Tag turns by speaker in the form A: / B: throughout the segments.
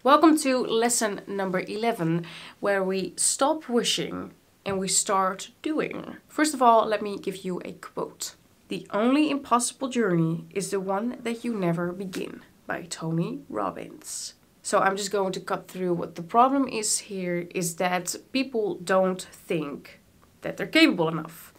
A: Welcome to lesson number 11, where we stop wishing and we start doing. First of all, let me give you a quote. "The only impossible journey is the one that you never begin," by Tony Robbins. So I'm just going to cut through what the problem is here is that people don't think that they're capable enough.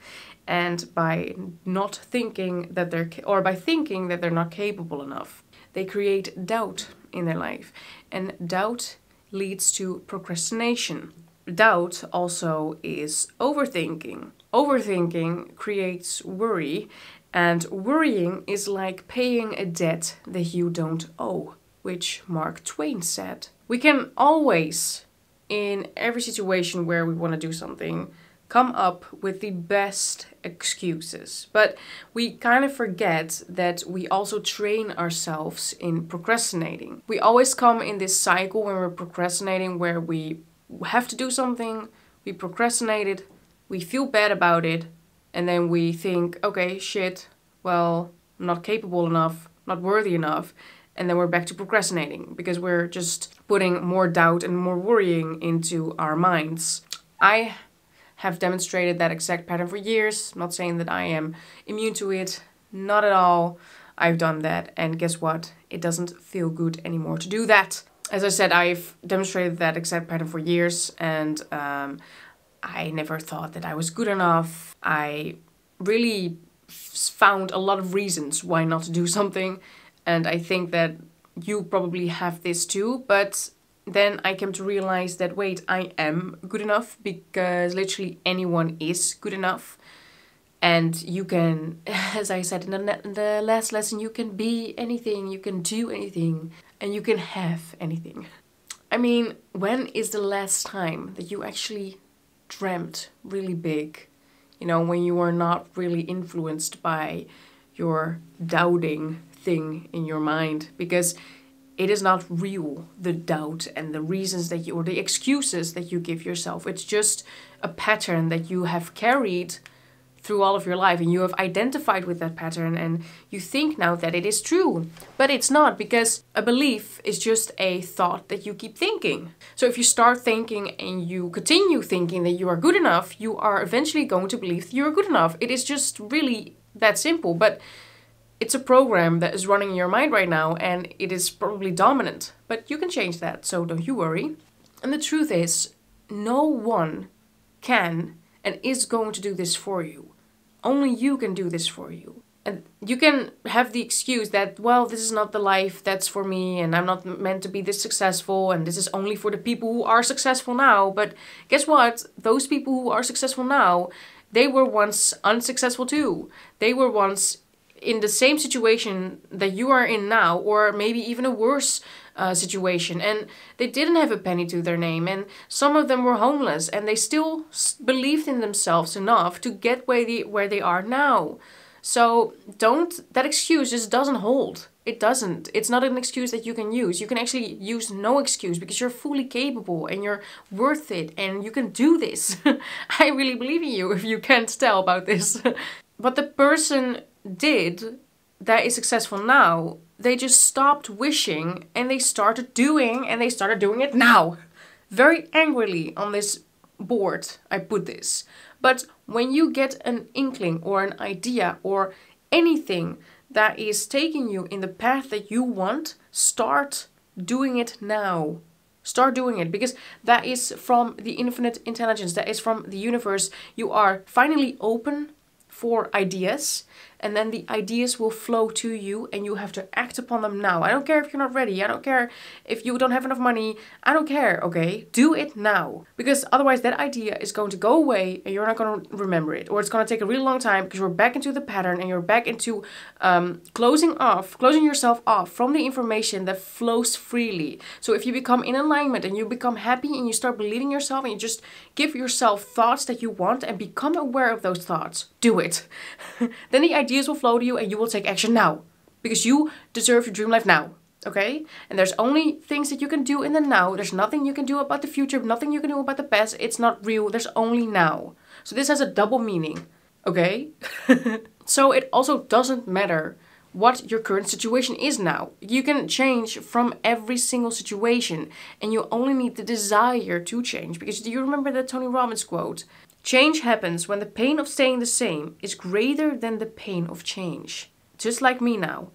A: And by not thinking that by thinking that they're not capable enough, they create doubt in their life. And doubt leads to procrastination. Doubt also is overthinking. Overthinking creates worry, and worrying is like paying a debt that you don't owe, which Mark Twain said. We can always, in every situation where we want to do something, come up with the best excuses. But we kind of forget that we also train ourselves in procrastinating. We always come in this cycle when we're procrastinating where we have to do something, we procrastinate it, we feel bad about it, and then we think, okay, shit, well, I'm not capable enough, not worthy enough, and then we're back to procrastinating because we're just putting more doubt and more worrying into our minds. I have demonstrated that exact pattern for years. I'm not saying that I am immune to it, not at all. I've done that, and guess what? It doesn't feel good anymore to do that. As I said, I've demonstrated that exact pattern for years, and I never thought that I was good enough. I really found a lot of reasons why not to do something, and I think that you probably have this too, but then I came to realize that, wait, I am good enough because literally anyone is good enough. And you can, as I said in the last lesson, you can be anything, you can do anything, and you can have anything. I mean, when is the last time that you actually dreamt really big? You know, when you were not really influenced by your doubting thing in your mind, because it is not real, the doubt and the reasons that or the excuses that you give yourself. It's just a pattern that you have carried through all of your life, and you have identified with that pattern, and you think now that it is true. But it's not, because a belief is just a thought that you keep thinking. So if you start thinking and you continue thinking that you are good enough, you are eventually going to believe that you are good enough. It is just really that simple. But it's a program that is running in your mind right now, and it is probably dominant. But you can change that, so don't you worry. And the truth is, no one can and is going to do this for you. Only you can do this for you. And you can have the excuse that, well, this is not the life that's for me, and I'm not meant to be this successful, and this is only for the people who are successful now. But guess what? Those people who are successful now, they were once unsuccessful too. They were once in the same situation that you are in now, or maybe even a worse situation, and they didn't have a penny to their name, and some of them were homeless, and they still believed in themselves enough to get where they are now. So that excuse just doesn't hold. It doesn't. It's not an excuse that you can use. You can actually use no excuse because you're fully capable and you're worth it and you can do this. I really believe in you if you can't tell about this. But the person that is successful now, they just stopped wishing and they started doing, and they started doing it now. Very angrily on this board I put this. But when you get an inkling or an idea or anything that is taking you in the path that you want, start doing it now. Start doing it, because that is from the infinite intelligence, that is from the universe. You are finally open for ideas, and then the ideas will flow to you and you have to act upon them now. I don't care if you're not ready. I don't care if you don't have enough money. I don't care, okay? Do it now. Because otherwise that idea is going to go away and you're not going to remember it. Or it's going to take a really long time because you're back into the pattern and you're back into closing yourself off from the information that flows freely. So if you become in alignment and you become happy and you start believing yourself and you just give yourself thoughts that you want and become aware of those thoughts, do it. Then the ideas will flow to you and you will take action now. Because you deserve your dream life now. Okay? And there's only things that you can do in the now. There's nothing you can do about the future. Nothing you can do about the past. It's not real. There's only now. So this has a double meaning. Okay? So it also doesn't matter what your current situation is now. You can change from every single situation, and you only need the desire to change. Because do you remember that Tony Robbins quote? Change happens when the pain of staying the same is greater than the pain of change. Just like me now.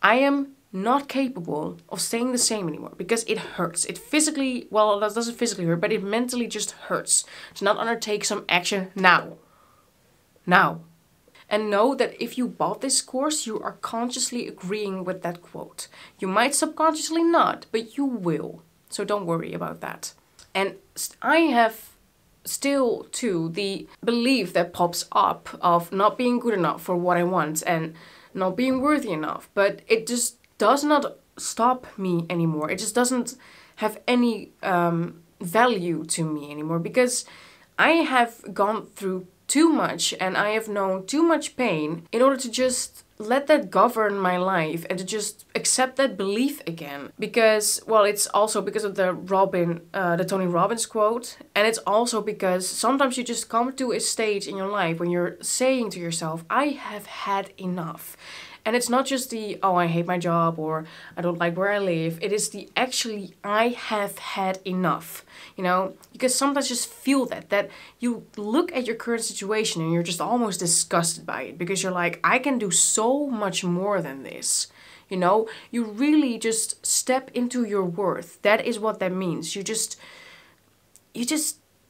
A: I am not capable of staying the same anymore because it hurts. It physically, well, that doesn't physically hurt, but it mentally just hurts to not undertake some action now. Now. And know that if you bought this course, you are consciously agreeing with that quote. You might subconsciously not, but you will. So don't worry about that. And I have still, too, the belief that pops up of not being good enough for what I want and not being worthy enough. But it just does not stop me anymore. It just doesn't have any value to me anymore because I have gone through too much and I have known too much pain in order to just let that govern my life and to just accept that belief again. Because, well, it's also because of the Tony Robbins quote, and it's also because sometimes you just come to a stage in your life when you're saying to yourself, I have had enough. And it's not just the, oh, I hate my job or I don't like where I live. It is the actually, I have had enough, you know? Because sometimes just feel that you look at your current situation and you're just almost disgusted by it because you're like, I can do so much more than this. You know, you really just step into your worth. That is what that means. You just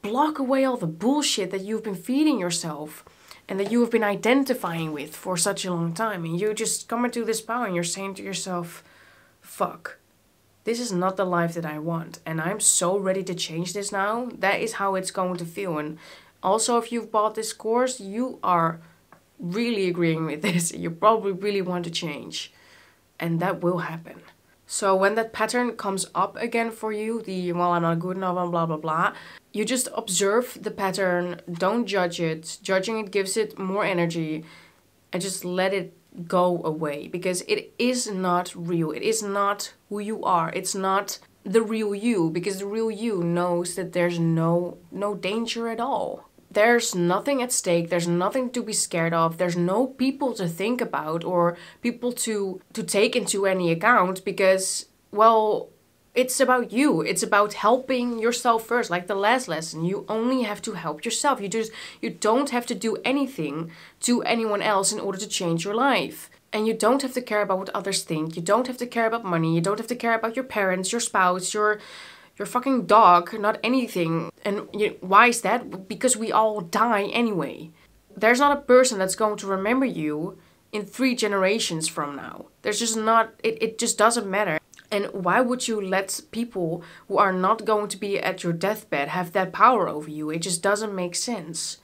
A: block away all the bullshit that you've been feeding yourself and that you have been identifying with for such a long time. And you just come into this power and you're saying to yourself, fuck, this is not the life that I want. And I'm so ready to change this now. That is how it's going to feel. And also, if you've bought this course, you are really agreeing with this. You probably really want to change. And that will happen. So when that pattern comes up again for you, the, well, I'm not good enough, and blah, blah, blah, you just observe the pattern, don't judge it. Judging it gives it more energy, and just let it go away because it is not real. It is not who you are. It's not the real you because the real you knows that there's no danger at all. There's nothing at stake. There's nothing to be scared of. There's no people to think about or people to take into any account because, well, it's about you. It's about helping yourself first. Like the last lesson, you only have to help yourself. You don't have to do anything to anyone else in order to change your life. And you don't have to care about what others think. You don't have to care about money. You don't have to care about your parents, your spouse, your fucking dog, not anything. And why is that? Because we all die anyway. There's not a person that's going to remember you in 3 generations from now. There's just not, it just doesn't matter. And why would you let people who are not going to be at your deathbed have that power over you? It just doesn't make sense.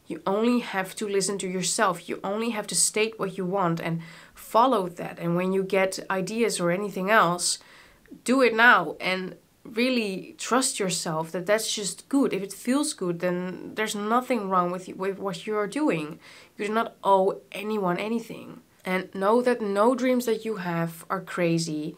A: You only have to listen to yourself. You only have to state what you want and follow that. And when you get ideas or anything else, do it now and really trust yourself that that's just good. If it feels good, then there's nothing wrong with what you're doing. You do not owe anyone anything. And know that no dreams that you have are crazy.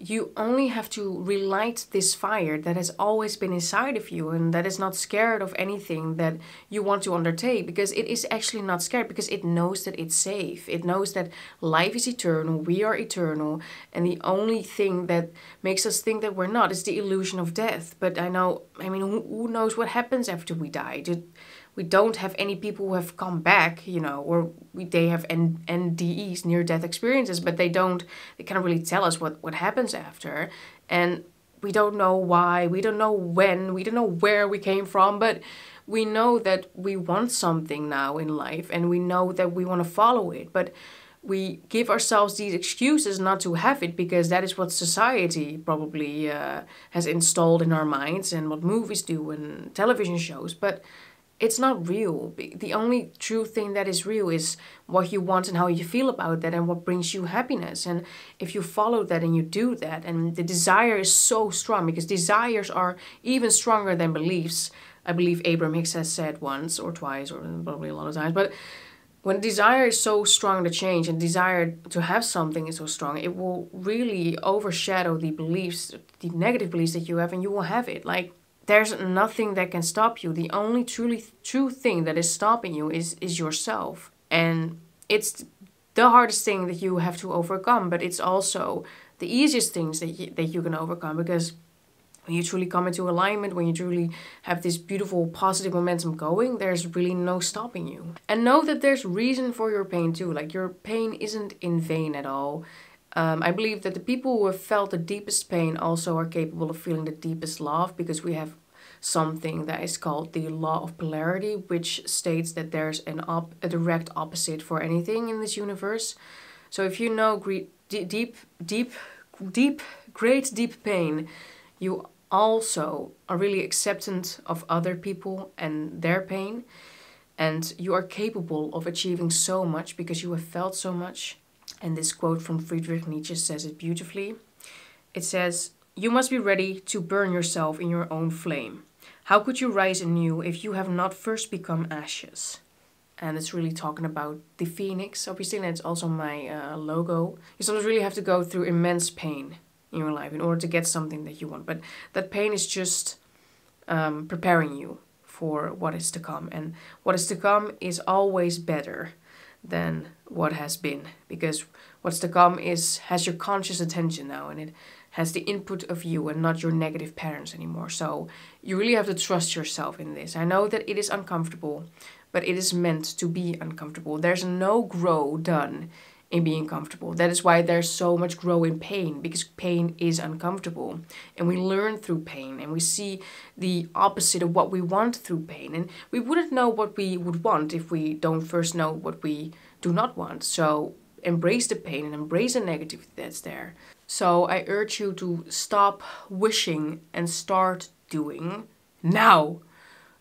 A: You only have to relight this fire that has always been inside of you and that is not scared of anything that you want to undertake because it is actually not scared because it knows that it's safe. It knows that life is eternal, we are eternal, and the only thing that makes us think that we're not is the illusion of death. But who knows what happens after we die? We don't have any people who have come back, you know, or they have NDEs, near-death experiences, but they can't really tell us what happens after. And we don't know why, we don't know when, we don't know where we came from, but we know that we want something now in life and we know that we want to follow it. But we give ourselves these excuses not to have it because that is what society probably has installed in our minds and what movies do and television shows. But it's not real. The only true thing that is real is what you want and how you feel about that and what brings you happiness. And if you follow that and you do that, and the desire is so strong because desires are even stronger than beliefs. I believe Abraham Hicks has said once or twice or probably a lot of times. But when desire is so strong to change and desire to have something is so strong, it will really overshadow the beliefs, the negative beliefs that you have, and you will have it. Like, there's nothing that can stop you. The only true thing that is stopping you is yourself. And it's the hardest thing that you have to overcome, but it's also the easiest things that you can overcome, because when you truly come into alignment, when you truly have this beautiful positive momentum going, there's really no stopping you. And know that there's reason for your pain too. Like, your pain isn't in vain at all. I believe that the people who have felt the deepest pain also are capable of feeling the deepest love, because we have something that is called the law of polarity, which states that there's a direct opposite for anything in this universe. So if you know great deep pain, you also are really acceptant of other people and their pain, and you are capable of achieving so much because you have felt so much. And this quote from Friedrich Nietzsche says it beautifully. It says, "You must be ready to burn yourself in your own flame. How could you rise anew if you have not first become ashes?" And it's really talking about the phoenix, obviously, and it's also my logo. You sometimes really have to go through immense pain in your life in order to get something that you want. But that pain is just preparing you for what is to come. And what is to come is always better than what has been, because what's to come has your conscious attention now, and it has the input of you and not your negative patterns anymore. So you really have to trust yourself in this. I know that it is uncomfortable, but it is meant to be uncomfortable. There's no grow done in being comfortable. That is why there's so much grow in pain, because pain is uncomfortable. And we learn through pain, and we see the opposite of what we want through pain. And we wouldn't know what we would want if we don't first know what we do not want. So embrace the pain and embrace the negativity that's there. So I urge you to stop wishing and start doing now.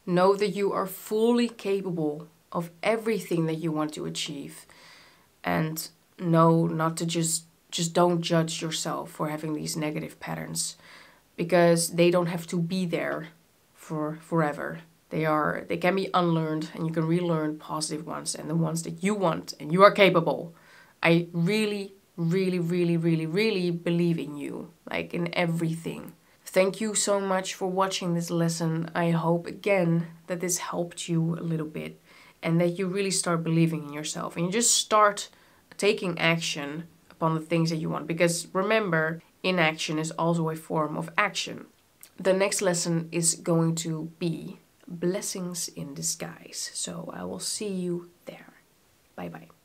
A: Know that you are fully capable of everything that you want to achieve. And know not to just don't judge yourself for having these negative patterns, because they don't have to be there for forever. They can be unlearned, and you can relearn positive ones and the ones that you want and you are capable. I really, really, really, really, really believe in you, like in everything. Thank you so much for watching this lesson. I hope again that this helped you a little bit, and that you really start believing in yourself, and you just start taking action upon the things that you want. Because remember, inaction is also a form of action. The next lesson is going to be blessings in disguise. So I will see you there. Bye bye.